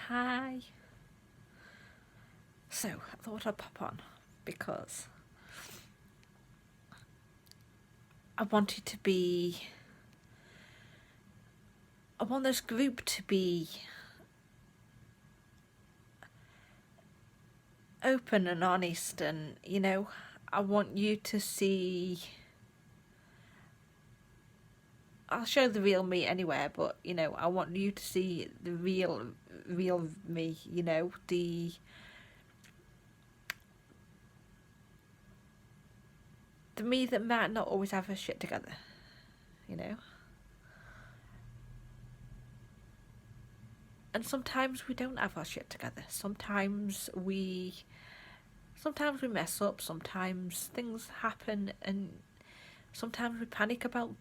Hi. So, I thought I'd pop on because I want this group to be open and honest, and, I want you to see... I'll show the real me anywhere, but, I want you to see the real me, the me that might not always have her shit together, And sometimes we don't have our shit together. Sometimes we mess up, sometimes things happen, and sometimes we panic about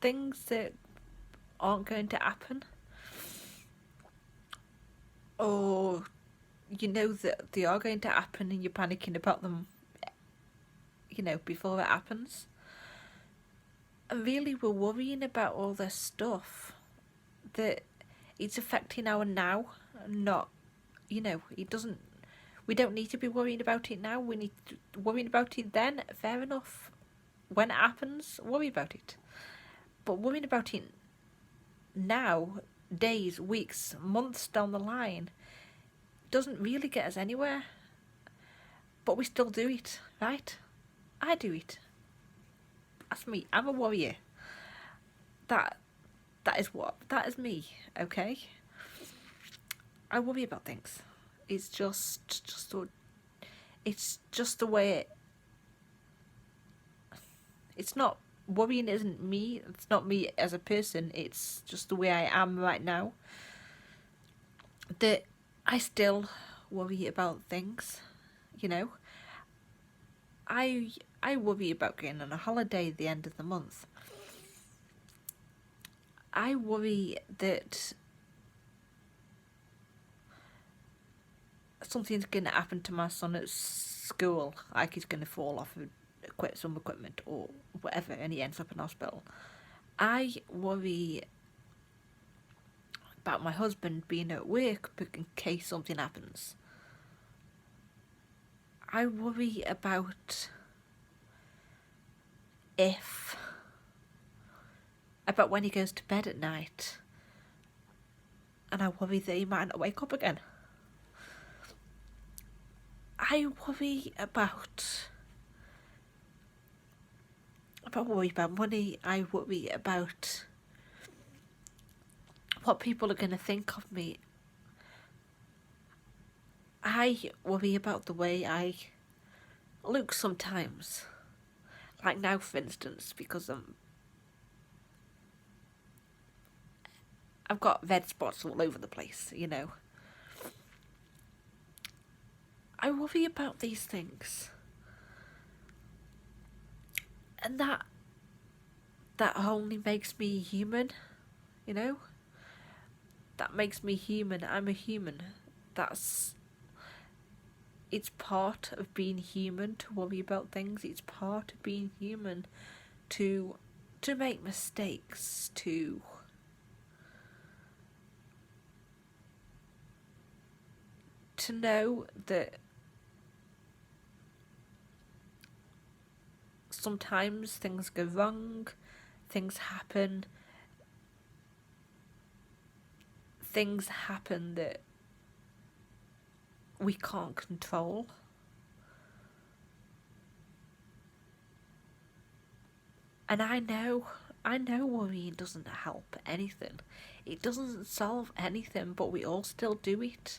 things that aren't going to happen. Or that they are going to happen and you're panicking about them, before it happens. And really, we're worrying about all this stuff that it's affecting our now, not, we don't need to be worrying about it now. We need to worry about it then. Fair enough. When it happens, worry about it. But worrying about it now, days, weeks, months down the line, doesn't really get us anywhere. But we still do it, right? I do it. That's me. I'm a warrior. That is me, okay? I worry about things. It's just the way it's not, worrying isn't me. It's not me as a person. It's just the way I am right now. That I still worry about things, I worry about going on a holiday at the end of the month. I worry that something's going to happen to my son at school, like he's going to fall off and quit some equipment or whatever, and he ends up in hospital. I worry about my husband being at work in case something happens. I worry about when he goes to bed at night, and I worry that he might not wake up again. I worry about money. I worry about what people are going to think of me. I worry about the way I look sometimes. Like now, for instance, because I've got red spots all over the place, I worry about these things. And that only makes me human, That makes me human. I'm a human. It's part of being human to worry about things. It's part of being human to make mistakes, to know that sometimes things go wrong, things happen that we can't control. And I know worrying doesn't help anything. It doesn't solve anything, but we all still do it.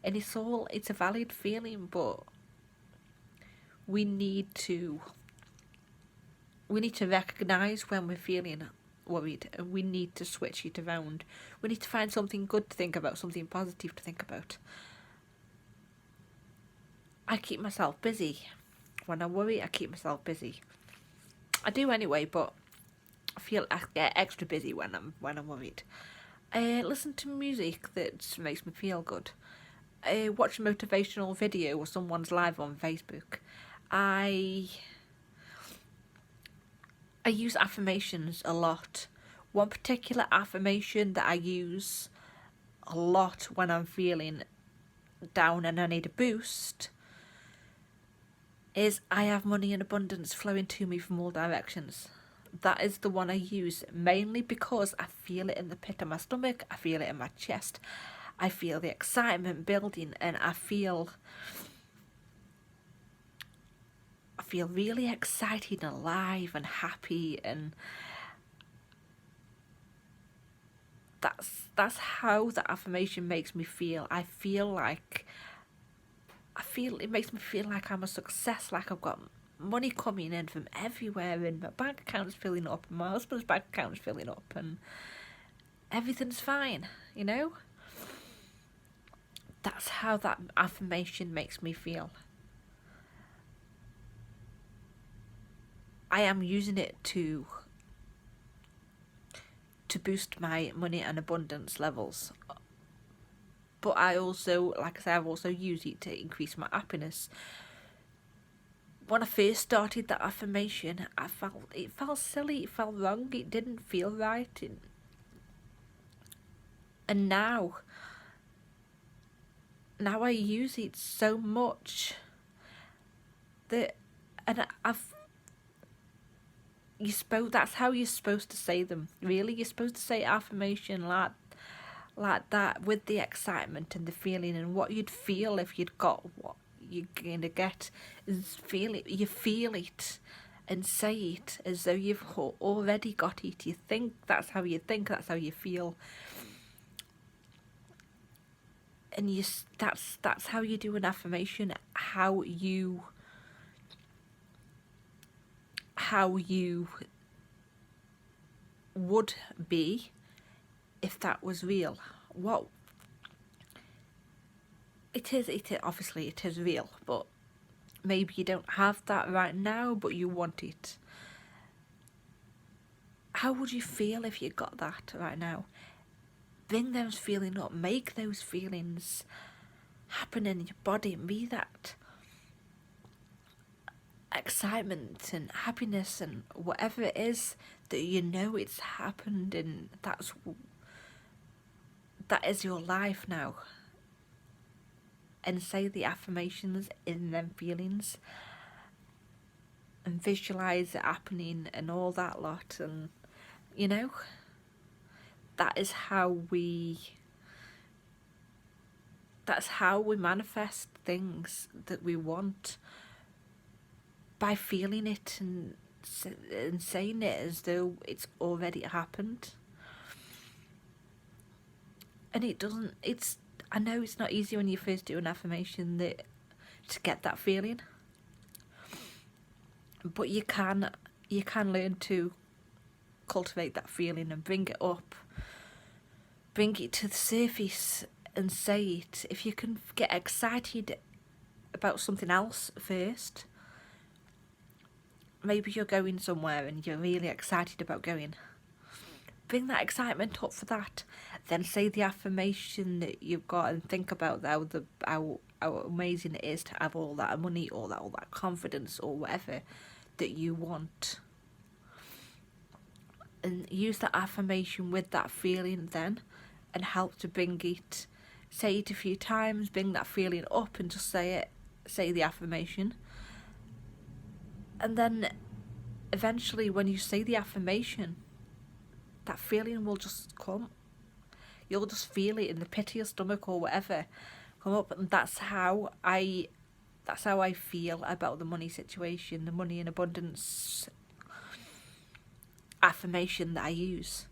And it's a valid feeling, but we need to recognise when we're feeling worried, and we need to switch it around. We need to find something good to think about, something positive to think about. I keep myself busy. When I worry, I keep myself busy. I do anyway, but I feel I get extra busy when I'm worried. I listen to music that makes me feel good. I watch a motivational video or someone's live on Facebook. I use affirmations a lot. One particular affirmation that I use a lot when I'm feeling down and I need a boost is I have money in abundance flowing to me from all directions. That is the one I use mainly because I feel it in the pit of my stomach, I feel it in my chest, I feel the excitement building, and I feel really excited and alive and happy, and that's how the affirmation makes me feel. It makes me feel like I'm a success, like I've got money coming in from everywhere, and my bank account's filling up, and my husband's bank account's filling up, and everything's fine, you know? That's how that affirmation makes me feel. I am using it to boost my money and abundance levels. But I also, like I said, I've also used it to increase my happiness. When I first started that affirmation, it felt silly, it felt wrong, it didn't feel right. And now I use it so much that, and that's how you're supposed to say them. Really, you're supposed to say affirmation like that, with the excitement and the feeling, and what you'd feel if you'd got what you're going to get. Is you feel it and say it as though you've already got it. You think, that's how you think, that's how you feel, and that's how you do an affirmation. How you would be if that was real. What it is, obviously it is real, but maybe you don't have that right now, but you want it. How would you feel if you got that right now? Bring those feelings up, make those feelings happen in your body, and be that excitement and happiness and whatever it is that you know it's happened, and that is your life now. And say the affirmations in them feelings and visualize it happening and all that lot. And you know, that's how we manifest things that we want, by feeling it and saying it as though it's already happened. And I know it's not easy when you first do an affirmation to get that feeling, but you can learn to cultivate that feeling and bring it up, bring it to the surface and say it. If you can get excited about something else first, maybe you're going somewhere and you're really excited about going, bring that excitement up for that. Then say the affirmation that you've got and think about how amazing it is to have all that money, or all that confidence, or whatever that you want. And use that affirmation with that feeling then, and help to bring it. Say it a few times, bring that feeling up, and just say the affirmation. And then eventually when you say the affirmation, that feeling will just come. You'll just feel it in the pit of your stomach or whatever come up. And that's how I feel about the money situation, the money and abundance affirmation that I use.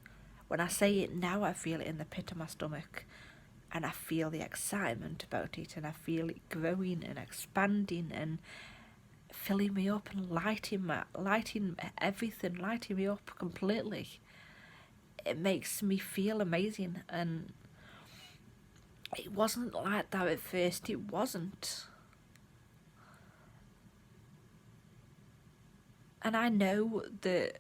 When I say it now, I feel it in the pit of my stomach, and I feel the excitement about it, and I feel it growing and expanding and filling me up and lighting everything, lighting me up completely. It makes me feel amazing, and it wasn't like that at first. It wasn't. And I know that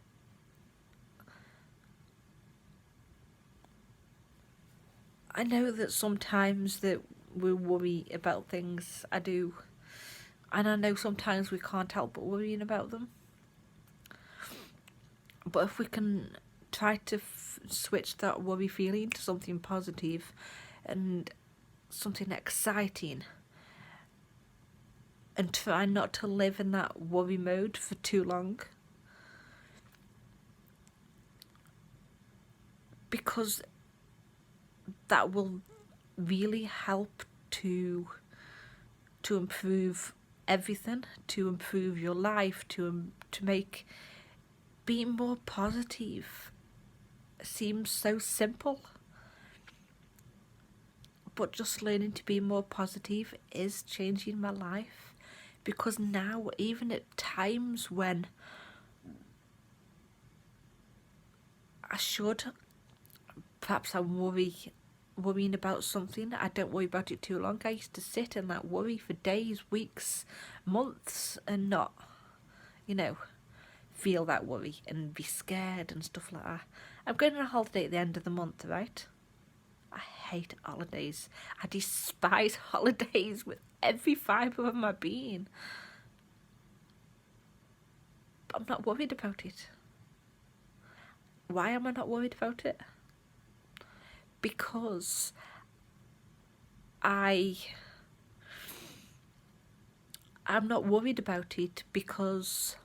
sometimes that we worry about things. I do. And I know sometimes we can't help but worrying about them. But if we can try to switch that worry feeling to something positive and something exciting, and try not to live in that worry mode for too long. Because that will really help to improve everything, to improve your life, to make being more positive seems so simple. But just learning to be more positive is changing my life. Because now, even at times when I should, perhaps I'm worrying about something, I don't worry about it too long. I used to sit in that worry for days, weeks, months, and not, feel that worry and be scared and stuff like that. I'm going on a holiday at the end of the month, right? I hate holidays. I despise holidays with every fibre of my being. But I'm not worried about it. Why am I not worried about it? Because I'm not worried about it because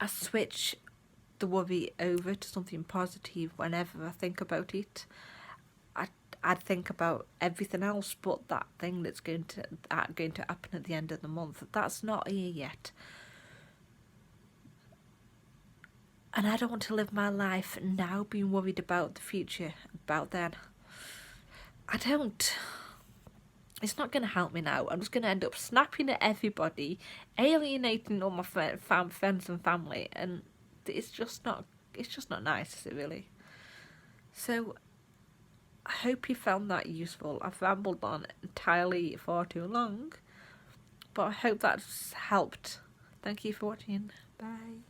I switch the worry over to something positive whenever I think about it. I think about everything else but that thing that's going to happen at the end of the month. That's not here yet. And I don't want to live my life now being worried about the future, about then. I don't. It's not going to help me now. I'm just going to end up snapping at everybody, alienating all my friends and family, and it's just not nice, is it really? So I hope you found that useful. I've rambled on entirely far too long, but I hope that's helped. Thank you for watching. Bye.